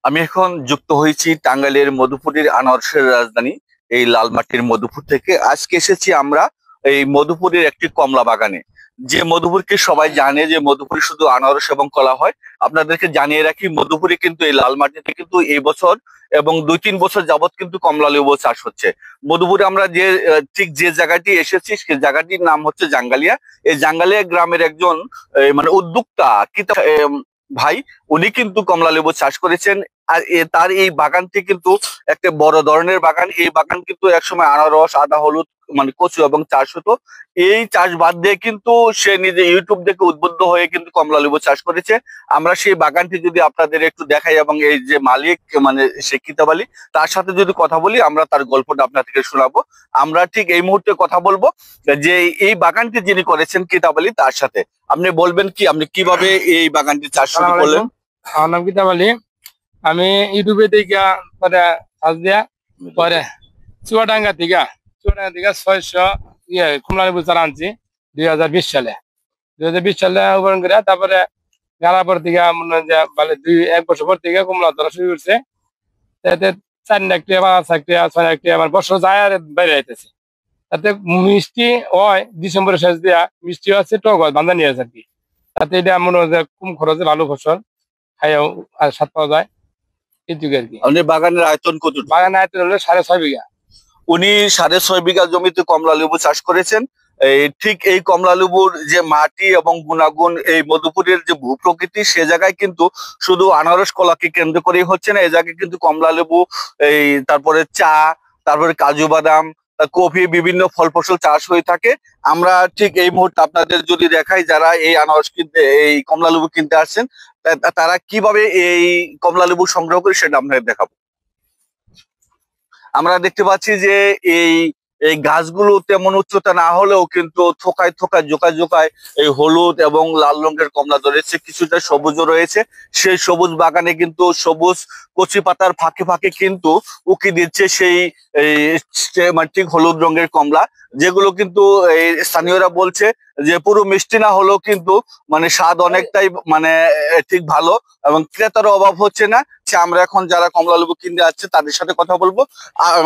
আমি এখন যুক্ত হয়েছি টাঙ্গাইলের মধুপুরের আনারসের রাজধানী এই লালমাটির মধুপুর থেকে। আজকে এসেছি আমরা এই মধুপুরের একটি কমলা বাগানে। যে মধুপুরকে সবাই জানে যে মধুপুরে শুধু আনারস এবং কলা হয়। আপনাদেরকে জানিয়ে রাখি, মধুপুরে কিন্তু এই লালমাটিতে কিন্তু এই বছর এবং 2-3 বছর যাবত কিন্তু কমলা লেবু চাষ হচ্ছে। মধুপুরে আমরা যে ঠিক যে জায়গাটি এসেছি সেই জায়গাটির নাম হচ্ছে জাঙ্গালিয়া। এই জাঙ্গালিয়া গ্রামের একজন মানে উদ্যোক্তা ভাই, উনি কিন্তু কমলা লেবু চাষ করেছেন। আর তার এই বাগানটি কিন্তু একটা বড় ধরনের বাগান। এই বাগান কিন্তু একসময় আনারস, আদা, হলুদ, মানে কচু এবং চাষ হতো। এই চাষ বাদ দিয়ে কিন্তু সে নিজে ইউটিউব দেখে উদ্বুদ্ধ হয়ে কিন্তু কমলা লেবু চাষ করেছে। আমরা সেই বাগানটি যদি আপনাদের একটু দেখাই এবং এই যে মালিক মানে সে কিতাব আলী, তার সাথে যদি কথা বলি, আমরা তার গল্পটা আপনাদেরকে শোনাবো। আমরা ঠিক এই মুহূর্তে কথা বলবো যে এই বাগানটি যিনি করেছেন কিতাব আলী, তার সাথে। আপনি বলবেন কি, আপনি কিভাবে এই বাগানটি চাষ শুরু করলেন? আমার নাম কিতাব আলী। আমি ইউটিউবে দেখা পরে চাষ দিয়া পরে চুয়াডাঙ্গা থেকে 600 কমলা লেবু চারা আনছি 2020 সালে। 2020 সালে ওপেন করে তারপরে গালা পর থেকে মনে হয় যে মানে 1 বছর পর থেকে কমলা ধরা শুরু করছে। তাতে 4 হেক্টর 5 হেক্টর 6 হেক্টর আমার বছর যায় আর বাইরে আইতেছে। তাতে মিষ্টি হয় ডিসেম্বরের শেষ দিয়া, মিষ্টি আছে টক হয় বান্ধা নিয়ে আছে আর কি। তাতে এটা মনে হয় যে কম খরচে ভালো ফসল খাইও আর স্বাদ পাওয়া যায় এইটুকু আর কি। আপনার বাগানের আয়তন কত? বাগান আয়তন হলো 6.5 বিঘা। উনি 6.5 বিঘা জমিতে কমলা লেবু চাষ করেছেন। ঠিক এই কমলা লেবুর যে মাটি এবং গুণাগুণ, এই মধুপুরের যে ভূপ্রকৃতি, সে জায়গায় কিন্তু শুধু আনারস কলাকে কেন্দ্র করেই হচ্ছে না। এই জায়গায় কিন্তু কমলা লেবু, তারপরে চা, তারপরে কাজু বাদাম, কফি, বিভিন্ন ফল ফসল চাষ হয়ে থাকে। আমরা ঠিক এই মুহূর্তে আপনাদের যদি দেখাই, যারা এই আনারস কিনতে, এই কমলা লেবু কিনতে আসছেন, তারা কিভাবে এই কমলা লেবু সংগ্রহ করে সেটা আপনাদের দেখাবো। আমরা দেখতে পাচ্ছি যে এই এই গাছগুলো তেমন উচ্চতা না হলেও কিন্তু থোকায় থোকায় জোকায় জোকায় এই হলুদ এবং লাল রঙের কমলা ধরেছে, কিছুটা সবুজও রয়েছে। সেই সবুজ বাগানে কিন্তু সবুজ কচি পাতার ফাঁকে ফাঁকে কিন্তু উকি দিচ্ছে সেই মানে ঠিক হলুদ রঙের কমলা, যেগুলো কিন্তু এই স্থানীয়রা বলছে যে পুরো মিষ্টি না হলেও কিন্তু মানে স্বাদ অনেকটাই মানে ঠিক ভালো, এবং ক্রেতার অভাব হচ্ছে না। আমরা এখন যারা কমলা লেবু কিনতে আসছে তাদের সাথে কথা বলবো।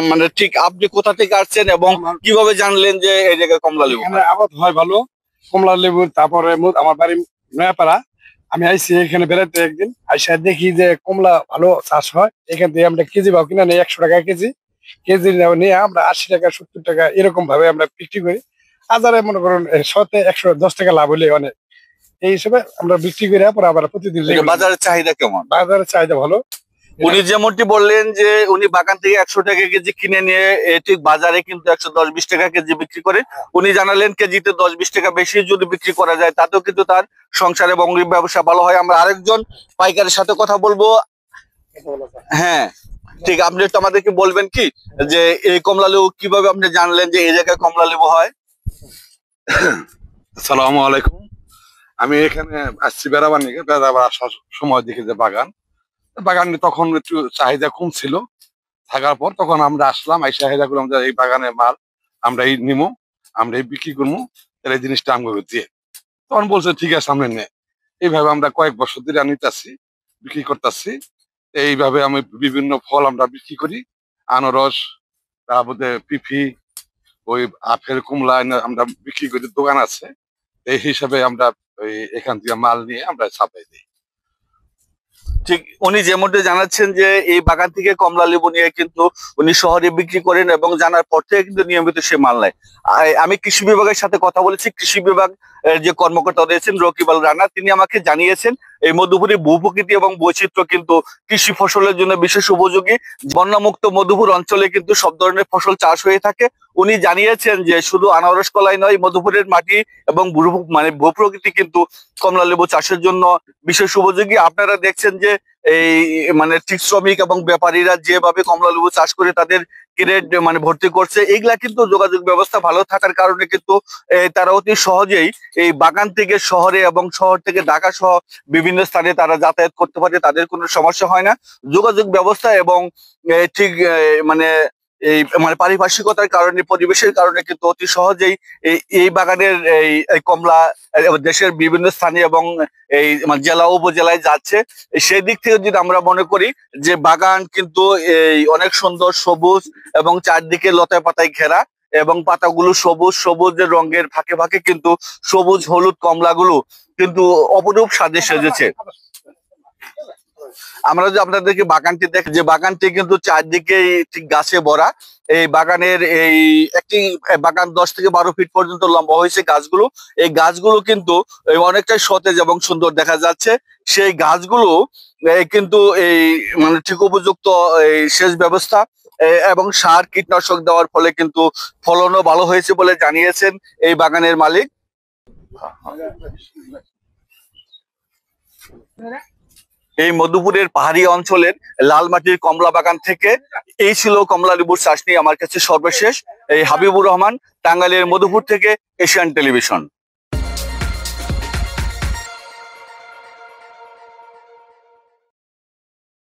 মানে ঠিক আপনি কোথা থেকে আসছেন এবং কিভাবে জানলেন যে এই জায়গায় কমলা লেবু আবাদ হয় ভালো কমলা লেবুর? তারপরে আমার বাড়ি নয়াপাড়া। আমি আইসি এখানে বেড়াতে একদিন, আইসা দেখি যে কমলা ভালো চাষ হয়। এখান থেকে আমরা কেজি ভাव কিনা নেই 100 টাকা কেজি। কেজি নিয়ে আমরা 80 টাকা 70 টাকা এরকম ভাবে আমরা বিক্রি করি। হাজারে মনে করুন 100-তে 110 টাকা লাভ হলে অনেক। এই হিসেবে আমরা বিক্রি করে পরে আবার প্রতিদিন। বাজারের চাহিদা কেমন? বাজারের চাহিদা ভালো। উনি যেমনটি বললেন যে উনি বাগান থেকে 100 টাকা কেজি কিনে নিয়ে ঠিক বাজারে কিন্তু 110-20 টাকা কেজি বিক্রি করে। উনি জানালেন কেজিতে 10-20 টাকা বেশি যদি বিক্রি করা যায় তাতেও কিন্তু তার সংসার এবং ব্যবসা ভালো হয়। আমরা আরেকজন পাইকারের সাথে কথা বলবো। হ্যাঁ, ঠিক, আপনি একটু আমাদেরকে বলবেন কি যে এই কমলা লেবু কিভাবে আপনি জানলেন যে এই জায়গায় কমলা লেবু হয়? আসসালামু আলাইকুম। আমি এখানে আসছি বেড়াবার নিকে, বেড়াবার আসার সময় দেখি যে বাগানে তখন একটু চাহিদা কম ছিল। থাকার পর তখন আমরা আসলাম, এই চাহিদা করলাম যে এই বাগানের মাল আমরা এই নিমো, আমরা এই বিক্রি করবো, তাহলে এই জিনিসটা আমাকে দিয়ে। তখন বলছে ঠিক আছে সামনে নে। এইভাবে আমরা কয়েক বছর ধরে নিতেছি, বিক্রি করতেছি। এইভাবে আমি বিভিন্ন ফল আমরা বিক্রি করি, আনারস, তারপরে পিফি, ওই আপেল, কমলা আমরা বিক্রি করি, দোকান আছে। এই হিসাবে আমরা এখান থেকে মাল নিয়ে আমরা ছাপাই দিই। ঠিক, উনি যেমনটা জানাচ্ছেন যে এই বাগান থেকে কমলা লেবু নিয়ে কিন্তু উনি শহরে বিক্রি করেন এবং জানার পর থেকে কিন্তু নিয়মিত সে মাল নেয়। আমি কৃষি বিভাগের সাথে কথা বলেছি। কৃষি বিভাগ যে কর্মকর্তা রয়েছেন রকিব আল রানা, তিনি আমাকে জানিয়েছেন এই মধুপুরের ভূপ্রকৃতি এবং বৈচিত্র্য কিন্তু কৃষি ফসলের জন্য বিশেষ উপযোগী। বন্যামুক্ত মধুপুর অঞ্চলে কিন্তু সব ধরনের ফসল চাষ হয়ে থাকে। উনি জানিয়েছেন যে শুধু আনারস কলাই নয়, মধুপুরের মাটি এবং মানে ভূপ্রকৃতি কিন্তু কমলা লেবু চাষের জন্য বিশেষ উপযোগী। আপনারা দেখছেন যে এই মানে ঠিক শ্রমিক এবং ব্যাপারীরা যেভাবে কমলা লেবু চাষ করে তাদের ক্রেট মানে ভর্তি করছে, এইগুলা কিন্তু যোগাযোগ ব্যবস্থা ভালো থাকার কারণে কিন্তু তারা অতি সহজেই এই বাগান থেকে শহরে এবং শহর থেকে ঢাকা সহ বিভিন্ন স্থানে তারা যাতায়াত করতে পারে, তাদের কোনো সমস্যা হয় না। যোগাযোগ ব্যবস্থা এবং ঠিক মানে এই মানে পারিপার্শ্বিকতার কারণে, পরিবেশের কারণে কিন্তু অতি সহজেই এই বাগানের এই কমলা দেশের বিভিন্ন স্থানে এবং এই মানে জেলা উপজেলায় যাচ্ছে। সেই দিক থেকে যদি আমরা মনে করি যে বাগান কিন্তু এই অনেক সুন্দর সবুজ এবং চারদিকে লতায় পাতায় ঘেরা, এবং পাতাগুলো সবুজ, সবুজের রঙের ফাঁকে ফাঁকে কিন্তু সবুজ হলুদ কমলাগুলো কিন্তু অপরূপ সাজে সেজেছে। আমরা যদি আপনাদেরকে বাগানটি দেখি, যে বাগানটি কিন্তু চারদিকে ঠিক গাছে ভরা। এই বাগানের এই একটি বাগান 10 থেকে 12 ফিট পর্যন্ত লম্বা হয়েছে গাছগুলো। এই গাছগুলো কিন্তু অনেকটাই সতেজ এবং সুন্দর দেখা যাচ্ছে। সেই গাছগুলো কিন্তু এই মানে ঠিক উপযুক্ত এই সেচ ব্যবস্থা এবং সার কীটনাশক দেওয়ার ফলে কিন্তু ফলনও ভালো হয়েছে বলে জানিয়েছেন এই বাগানের মালিক। এই মধুপুরের পাহাড়ি অঞ্চলের লাল মাটির কমলা বাগান থেকে এই ছিল কমলা লেবুর চাষ নিয়ে আমার কাছে সর্বশেষ। এই হাবিবুর রহমান, টাঙ্গাইলের মধুপুর থেকে, এশিয়ান টেলিভিশন।